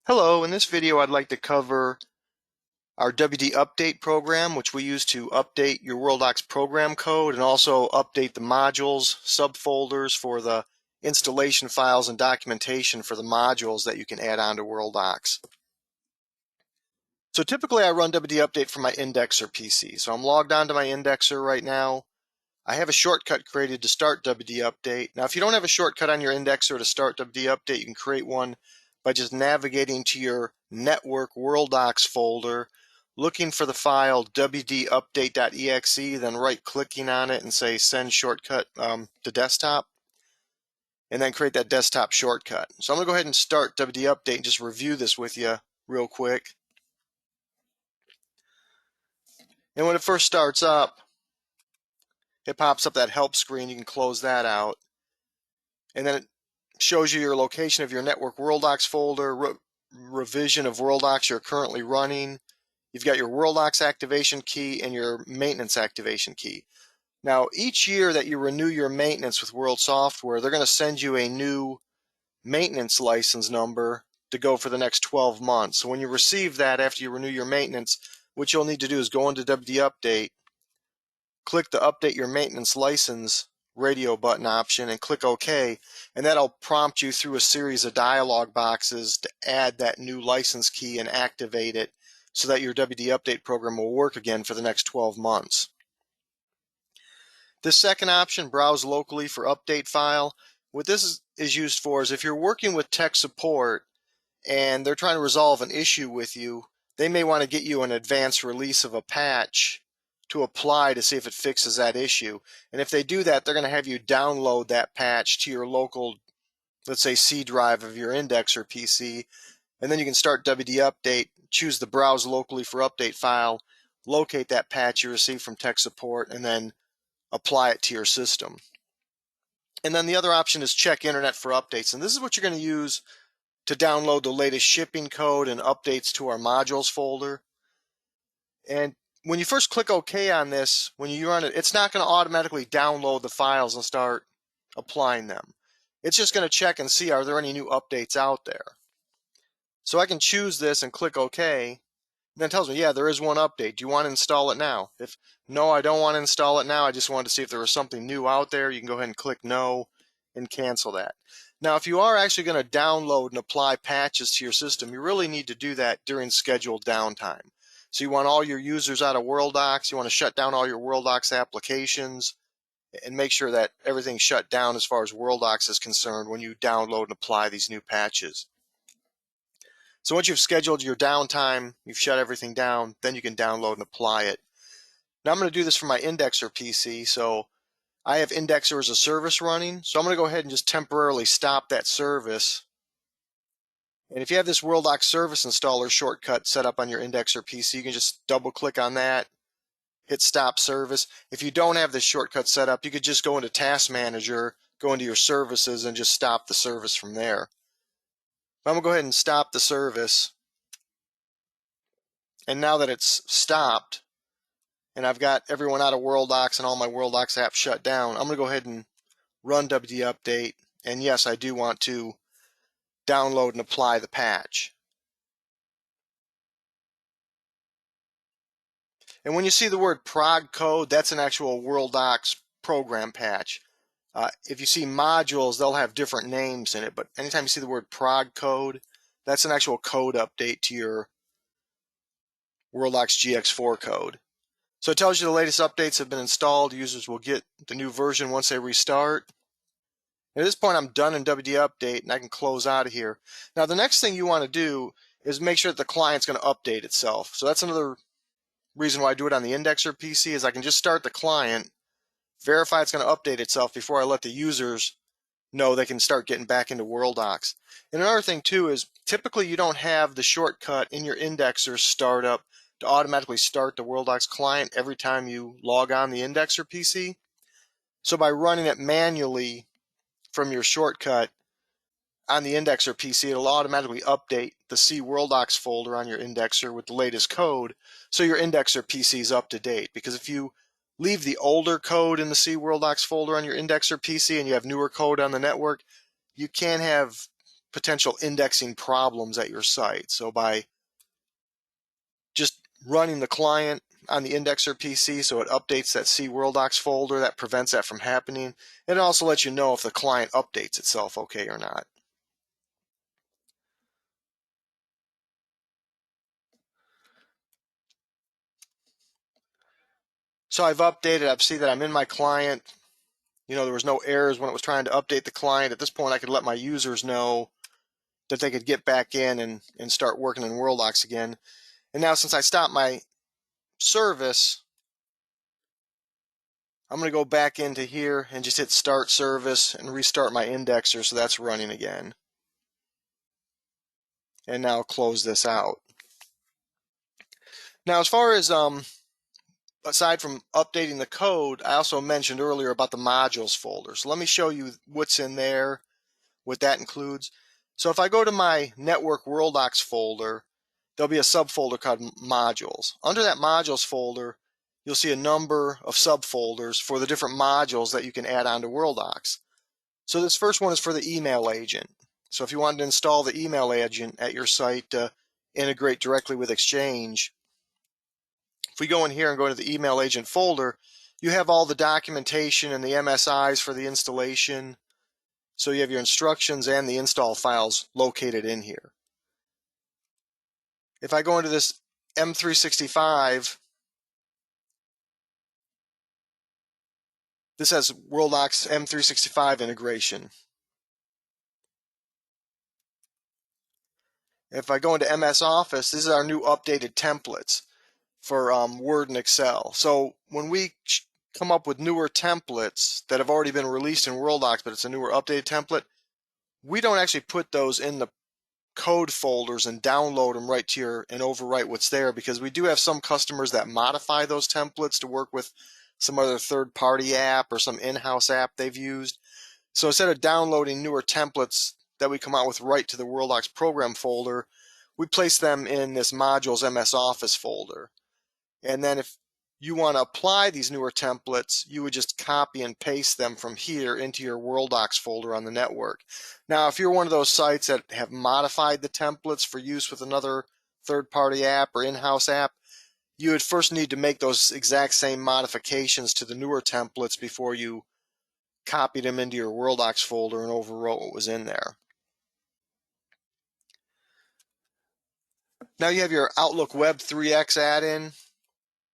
Hello, in this video I'd like to cover our Wdupdate program, which we use to update your Worldox program code and also update the modules, subfolders for the installation files and documentation for the modules that you can add on to Worldox. So typically I run Wdupdate from my indexer PC. So I'm logged onto my indexer right now. I have a shortcut created to start Wdupdate. Now if you don't have a shortcut on your indexer to start Wdupdate, you can create one by just navigating to your network Worldox folder, looking for the file wdupdate.exe, then right-clicking on it and say send shortcut to desktop, and then create that desktop shortcut. So I'm going to go ahead and start Wdupdate and just review this with you real quick. And when it first starts up, it pops up that help screen. You can close that out. And then it shows you your location of your network Worldox folder, revision of Worldox you're currently running. You've got your Worldox activation key and your maintenance activation key. Now, each year that you renew your maintenance with World Software, they're going to send you a new maintenance license number to go for the next 12 months. So when you receive that after you renew your maintenance, what you'll need to do is go into Wdupdate, click the Update Your Maintenance License radio button option and click OK, and that'll prompt you through a series of dialog boxes to add that new license key and activate it so that your Wdupdate program will work again for the next 12 months. This second option, browse locally for update file, what this is used for is if you're working with tech support and they're trying to resolve an issue with you, they may want to get you an advanced release of a patch to apply to see if it fixes that issue. And if they do that, they're going to have you download that patch to your local, let's say, C drive of your indexer PC, and then you can start Wdupdate, choose the browse locally for update file, locate that patch you received from tech support, and then apply it to your system. And then the other option is check internet for updates, and this is what you're going to use to download the latest shipping code and updates to our modules folder. And when you first click OK on this, when you run it, it's not going to automatically download the files and start applying them. It's just going to check and see, are there any new updates out there? So I can choose this and click OK. And then it tells me, yeah, there is one update. Do you want to install it now? If no, I don't want to install it now, I just wanted to see if there was something new out there, you can go ahead and click no and cancel that. Now, if you are actually going to download and apply patches to your system, you really need to do that during scheduled downtime. So you want all your users out of Worldox, you want to shut down all your Worldox applications, and make sure that everything's shut down as far as Worldox is concerned when you download and apply these new patches. So once you've scheduled your downtime, you've shut everything down, then you can download and apply it. Now I'm going to do this for my indexer PC, so I have indexer as a service running, so I'm going to go ahead and just temporarily stop that service. And if you have this Worldox Service Installer shortcut set up on your indexer PC, you can just double click on that, hit Stop Service. If you don't have this shortcut set up, you could just go into Task Manager, go into your services, and just stop the service from there. I'm going to go ahead and stop the service. And now that it's stopped, and I've got everyone out of Worldox and all my Worldox apps shut down, I'm going to go ahead and run Wdupdate. And yes, I do want to download and apply the patch. And when you see the word prog code, that's an actual Worldox program patch. If you see modules, they'll have different names in it, but anytime you see the word prog code, that's an actual code update to your Worldox GX4 code. So it tells you the latest updates have been installed. Users will get the new version once they restart. At this point, I'm done in Wdupdate, and I can close out of here. Now, the next thing you want to do is make sure that the client's going to update itself. So that's another reason why I do it on the indexer PC, is I can just start the client, verify it's going to update itself before I let the users know they can start getting back into Worldox. And another thing, too, is typically you don't have the shortcut in your indexer startup to automatically start the Worldox client every time you log on the indexer PC. So by running it manually from your shortcut on the indexer PC, it'll automatically update the C Worldox folder on your indexer with the latest code, so your indexer PC is up to date. Because if you leave the older code in the C Worldox folder on your indexer PC and you have newer code on the network, you can have potential indexing problems at your site. So by just running the client on the indexer PC so it updates that C Worldox folder, that prevents that from happening. And it also lets you know if the client updates itself okay or not. So I've updated, I've seen that I'm in my client. There was no errors when it was trying to update the client. At this point, I could let my users know that they could get back in and start working in Worldox again. And now since I stopped my service, I'm going to go back into here and just hit start service and restart my indexer so that's running again. And now close this out. Now as far as aside from updating the code, I also mentioned earlier about the modules folder. So let me show you what's in there, what that includes. So if I go to my network Worldox folder, there'll be a subfolder called modules. Under that modules folder, you'll see a number of subfolders for the different modules that you can add onto Worldox. So this first one is for the email agent. So if you wanted to install the email agent at your site to integrate directly with Exchange, if we go in here and go to the email agent folder, you have all the documentation and the MSIs for the installation. So you have your instructions and the install files located in here. If I go into this M365, this has Worldox M365 integration. If I go into MS Office, this is our new updated templates for Word and Excel. So when we come up with newer templates that have already been released in Worldox, but it's a newer updated template, we don't actually put those in the code folders and download them right to your and overwrite what's there, because we do have some customers that modify those templates to work with some other third-party app or some in-house app they've used. So instead of downloading newer templates that we come out with right to the Worldox program folder, we place them in this modules MS Office folder. And then if you want to apply these newer templates, you would just copy and paste them from here into your Worldox folder on the network. Now, if you're one of those sites that have modified the templates for use with another third-party app or in-house app, you would first need to make those exact same modifications to the newer templates before you copied them into your Worldox folder and overwrote what was in there. Now you have your Outlook Web 3X add-in.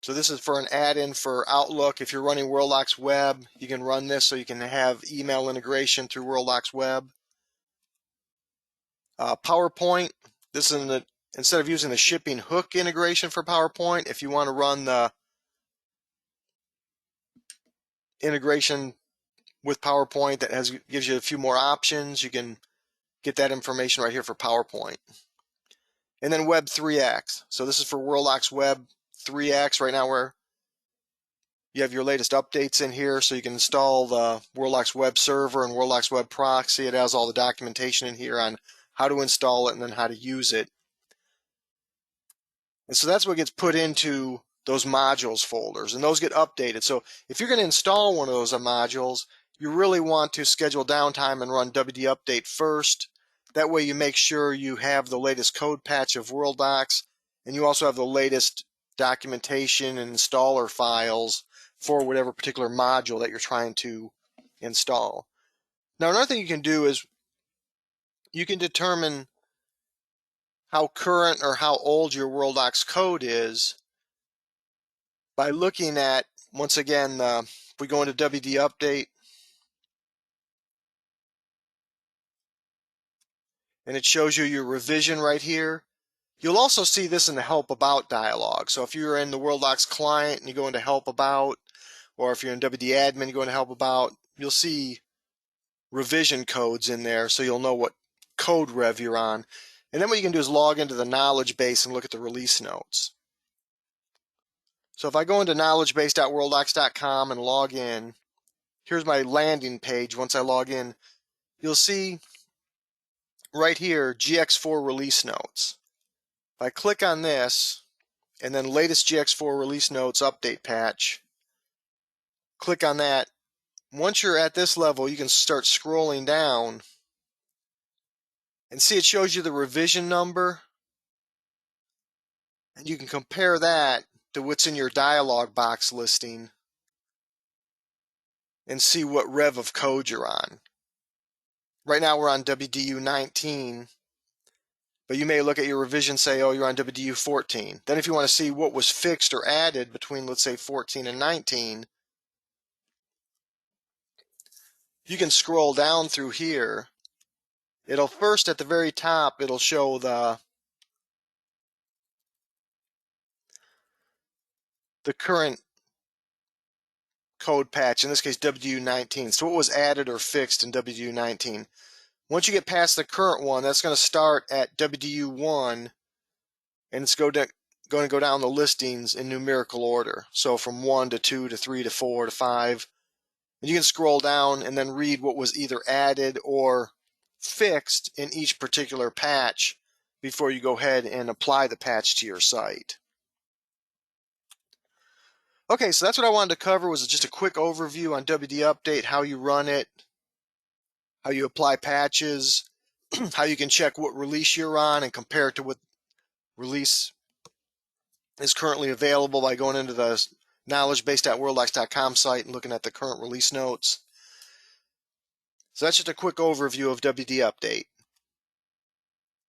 So this is for an add-in for Outlook. If you're running Worldox Web, you can run this so you can have email integration through Worldox Web. PowerPoint, this is instead of using the shipping hook integration for PowerPoint, if you want to run the integration with PowerPoint that gives you a few more options, you can get that information right here for PowerPoint. And then Web 3X. So this is for Worldox Web 3X right now, where you have your latest updates in here, so you can install the Worldox Web Server and Worldox Web Proxy. It has all the documentation in here on how to install it and then how to use it. And so that's what gets put into those modules folders, and those get updated. So if you're going to install one of those modules, you really want to schedule downtime and run Wdupdate first. That way you make sure you have the latest code patch of Worldox, and you also have the latest documentation and installer files for whatever particular module that you're trying to install. Now, another thing you can do is you can determine how current or how old your Worldox code is by looking at, once again, if we go into Wdupdate, and it shows you your revision right here. You'll also see this in the Help About dialog. So if you're in the Worldox client and you go into Help About, or if you're in WD Admin, you go into Help About, you'll see revision codes in there, so you'll know what code rev you're on. And then what you can do is log into the knowledge base and look at the release notes. So if I go into knowledgebase.worldox.com and log in, here's my landing page. Once I log in, you'll see right here GX4 release notes. If I click on this and then latest GX4 release notes update patch, click on that. Once you're at this level, you can start scrolling down And see, it shows you the revision number, and you can compare that to what's in your dialog box listing and see what rev of code you're on. Right now we're on WDU 19, but you may look at your revision, say, oh, you're on WDU 14. Then if you want to see what was fixed or added between, let's say, 14 and 19, you can scroll down through here. It'll first, at the very top, it'll show the current code patch, in this case WDU 19. So what was added or fixed in WDU 19. Once you get past the current one, that's going to start at WDU 1, and it's going to go down the listings in numerical order. So from 1 to 2 to 3 to 4 to 5. And you can scroll down and then read what was either added or fixed in each particular patch before you go ahead and apply the patch to your site. Okay, so that's what I wanted to cover, was just a quick overview on Wdupdate, how you run it, how you apply patches, how you can check what release you're on and compare it to what release is currently available by going into the knowledgebase.worldox.com site and looking at the current release notes. So that's just a quick overview of Wdupdate.